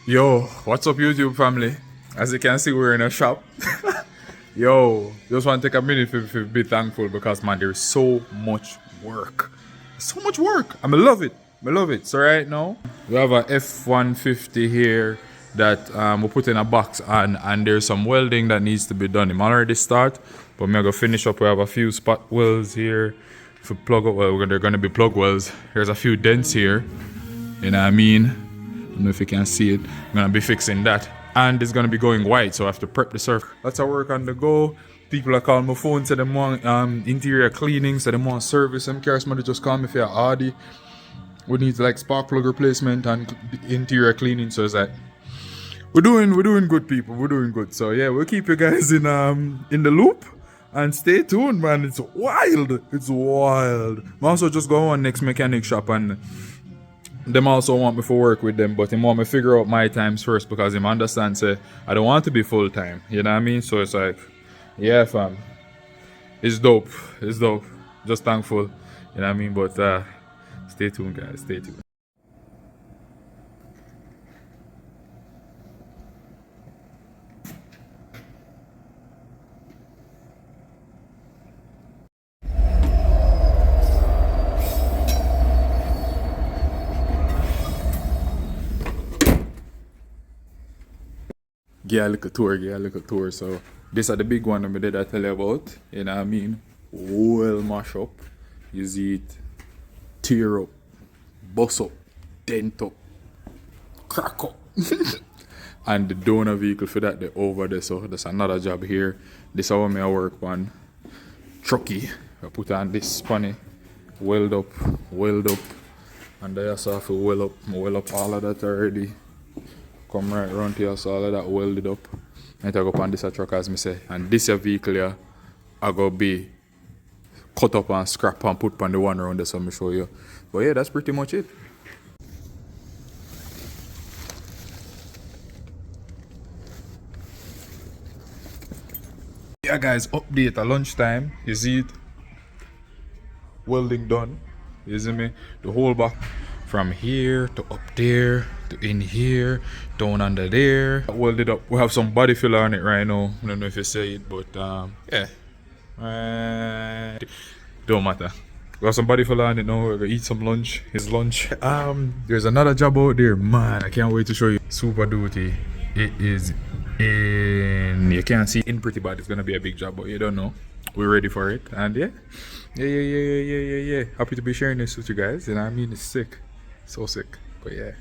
Yo, what's up YouTube family? As you can see, we're in a shop. Yo, just want to take a minute to be thankful because man, there's so much work. So much work. I love it. I love it. So right now, we have a F-150 here that we put in a box on, and there's some welding that needs to be done. I'm already start, but I'm gonna finish up. We have a few spot welds here for plug up. Well, they're gonna be plug welds. There's a few dents here. You know what I mean? I don't know if you can see it. I'm gonna be fixing that. And it's gonna be going white, so I have to prep the surf. Lots of work on the go. People are calling my phone, say they want interior cleaning, say they want service. Some cars somebody just call me for Audi. We need like spark plug replacement and interior cleaning. So it's like we're doing good, people. We're doing good. So yeah, we'll keep you guys in the loop. And stay tuned, man. It's wild. It's wild. I'm also just going on next mechanic shop, and them also want me to work with them, but him want me to figure out my times first because him understand say I don't want to be full time. You know what I mean? So it's like, yeah, fam. It's dope. It's dope. Just thankful. You know what I mean? But stay tuned, guys. Stay tuned. Get a little tour. So this are the big one that I tell you about. You know what I mean? Well mash up. You see it tear up, bust up, dent up, crack up. And the donor vehicle for that, they over there. So that's another job here. This is how I work on. Trucky. I put on this spanny, weld up. And I also have to weld up all of that already. Come right around here, so all of that welded up. And I go up on this truck as me say. And this vehicle here, I go be cut up and scrap and put on the one around there, so I'm show you. But yeah, that's pretty much it. Yeah guys, update at lunchtime. You see it? Welding done. You see me? The whole back. From here to up there to in here, down under there. Welded up. We have some body filler on it right now. I don't know if you say it, but yeah. Don't matter. We have some body filler on it now. We're gonna eat some lunch. His lunch. There's another job out there, man. I can't wait to show you. Super Duty. It is in. You can't see in pretty bad. It's gonna be a big job, but you don't know. We're ready for it, and yeah. Happy to be sharing this with you guys. And I mean, it's sick. So sick, but yeah.